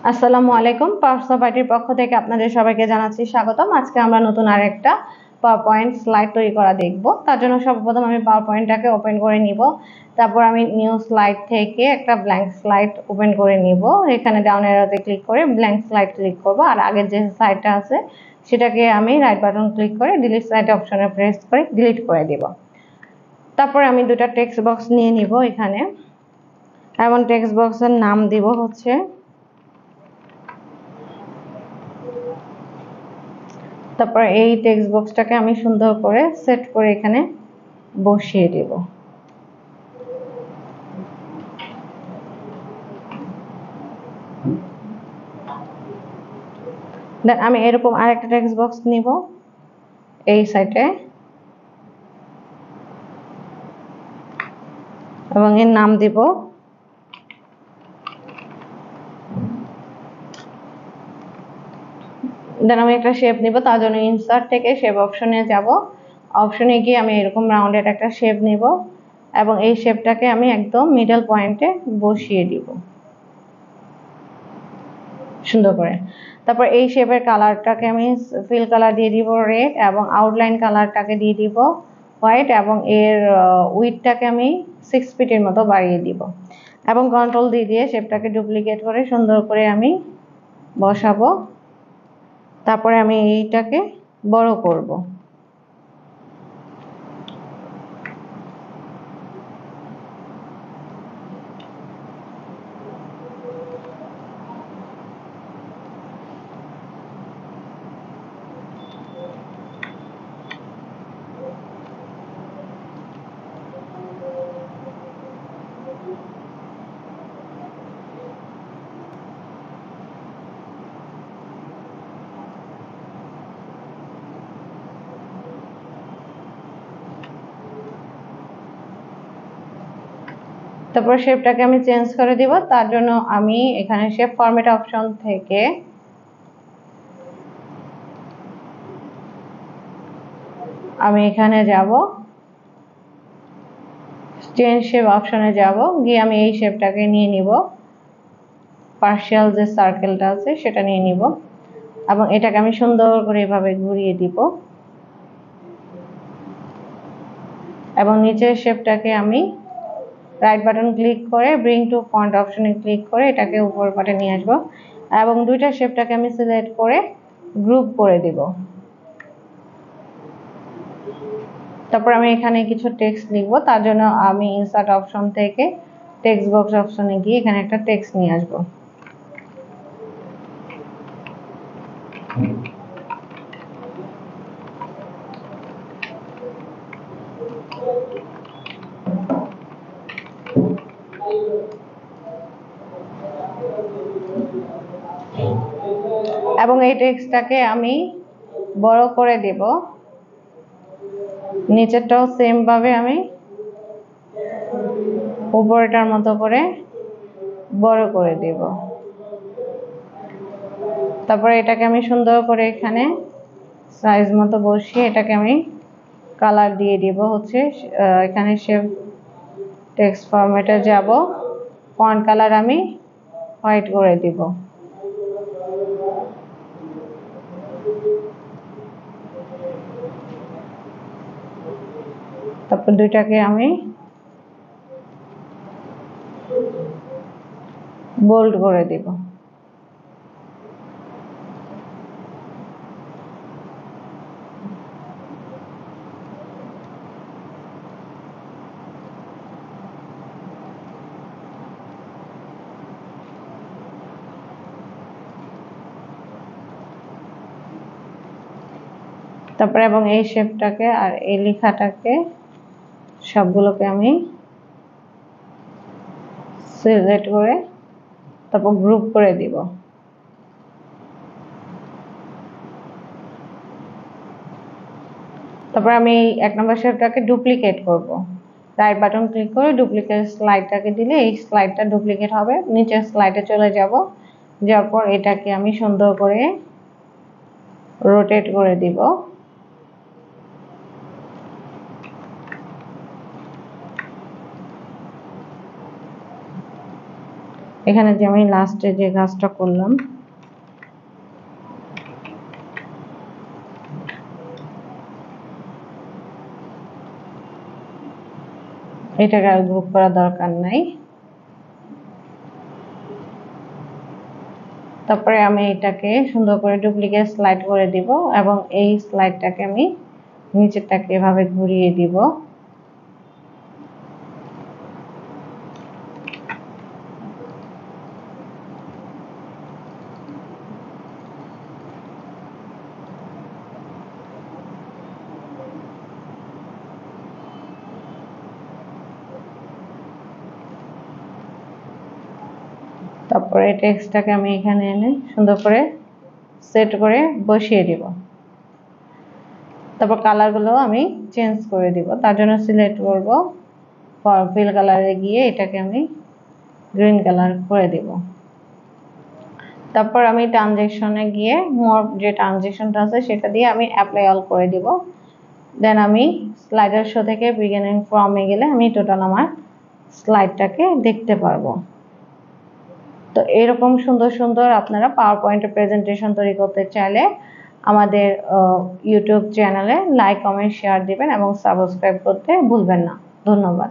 আসসালামু আলাইকুম। পার্সা পার্টির পক্ষ থেকে আপনাদের সবাইকে জানাচ্ছি স্বাগতম। আজকে আমরা নতুন আরেকটা পাওয়ারপয়েন্ট স্লাইড তৈরি করা দেখব। তার জন্য সর্বপ্রথম আমি পাওয়ারপয়েন্টটাকে ওপেন করে নিব। তারপর আমি নিউ স্লাইড থেকে একটা ব্ল্যাঙ্ক স্লাইড ওপেন করে নিব। এখানে ডাউন অ্যারোতে ক্লিক করে ব্ল্যাঙ্ক স্লাইড ক্লিক করব, আর আগের যে স্লাইডটা আছে সেটাকে আমি রাইট বাটন ক্লিক করে ডিলিট স্লাইড অপশনে প্রেস করে ডিলিট করে দিব। তারপর আমি দুটো টেক্সট বক্স নিয়ে নিব এখানে, এবং টেক্সট বক্সের নাম দিব হচ্ছে তারপর এই টেক্সট বক্সটাকে আমি সুন্দর করে সেট করে এখানে বসিয়ে দেব। দেন আমি এরকম আরেকটা টেক্সট বক্স নিব এই সাইডে, এবং এর নাম দিব দেন আমি একটা শেপ নিব। তার জন্য ইনসার্ট থেকে শেপ অপশনে যাব। অপশনে গিয়ে আমি এরকম রাউন্ডেড একটা শেপ নিব এবং এই শেপটাকে আমি একদম মিডল পয়েন্টে বসিয়ে দিব সুন্দর করে। তারপর এই শেপের কালারটাকে আমি ফিল কালার দিয়ে দিব রেড, এবং আউটলাইন কালারটাকে দিয়ে দিব হোয়াইট, এবং এর উইডটাকে আমি 6 ফিটের মতো বাড়িয়ে দিব, এবং কন্ট্রোল দিয়ে শেপটাকে ডুপ্লিকেট করে সুন্দর করে আমি বসাবো। তারপরে আমি এইটাকে বড় করব। তারপর শেপটাকে আমি চেঞ্জ করে দিব। তার জন্য আমি এখানে শেপ ফরম্যাট অপশন থেকে আমি এখানে যাব, চেঞ্জ শেপ অপশনে যাব, গিয়ে আমি এই শেপটাকে নিয়ে নিব, পার্শিয়াল যে সার্কেলটা আছে সেটা নিয়ে নিব, এবং এটাকে আমি সুন্দর করে এভাবে ঘুরিয়ে দিব, এবং নিচের শেপটাকে আমি রাইট বাটন ক্লিক করে ব্রিং টু ফন্ট অপশনে ক্লিক করে এটাকে উপর পাটে নিয়ে আসবো, এবং দুইটা শেপটাকে আমি সিলেক্ট করে গ্রুপ করে দিব। তারপর আমি এখানে কিছু টেক্সট লিখবো। তার জন্য আমি ইনসার্ট অপশন থেকে টেক্সট বক্স অপশনে গিয়ে এখানে একটা টেক্সট নিয়ে আসবো। এবং এই টেক্সটটাকে আমি বড় করে দেব, নিচেরটাও সেম ভাবে আমি উপরেটার মতো করে বড় করে দেব। তারপরে এটাকে আমি সুন্দর করে এখানে সাইজ মতো বসিয়ে এটাকে আমি কালার দিয়ে দিব হচ্ছে এখানে শেপ টেক্সট ফরম্যাটে যাব, ফন্ট কালার আমি হোয়াইট করে দিব। তারপর দুইটাকে আমি বোল্ড করে দিব। তারপরে এবং এই শেপটাকে আর এই লেখাটাকে সবগুলোকে আমি সিলেক্ট করে তারপর গ্রুপ করে দিব। তারপর আমি এক নম্বর শেপটাকে ডুপ্লিকেট করব। রাইট বাটন ক্লিক করে ডুপ্লিকেট স্লাইডটাকে দিলে এই স্লাইডটা ডুপ্লিকেট হবে। নিচের স্লাইডে চলে যাব, যাওয়ার পর এটাকে আমি সুন্দর করে রোটেট করে দিব। এখানে যে আমি লাস্টে যে কাজটা করলাম, এটাকে আর গ্রুপ করার দরকার নাই। তারপরে আমি এটাকে সুন্দর করে ডুপ্লিকেট স্লাইড করে দিব এবং এই স্লাইডটাকে আমি নিচেরটাকে এভাবে ঘুরিয়ে দিব। তারপরে টেক্সটটাকে আমি এখানে এনে সুন্দর করে সেট করে বসিয়ে দিব। তারপর কালারগুলো আমি চেঞ্জ করে দিব। তার জন্য সিলেক্ট করব, ফিল কালারে গিয়ে এটাকে আমি গ্রিন কালার করে দিব। তারপর আমি ট্রানজেকশনে গিয়ে মোর যে ট্রানজেকশনটা আছে সেটা দিয়ে আমি অ্যাপ্লাই অল করে দিব। দেন আমি স্লাইডার শো থেকে বিগিনিং ফ্রমে গেলে আমি টোটাল আমার স্লাইডটাকে দেখতে পারবো। তো এরকম সুন্দর সুন্দর আপনারা পাওয়ার পয়েন্টের প্রেজেন্টেশন তৈরি করতে চাইলে আমাদের ইউটিউব চ্যানেলে লাইক, কমেন্ট, শেয়ার দিবেন এবং সাবস্ক্রাইব করতে ভুলবেন না। ধন্যবাদ।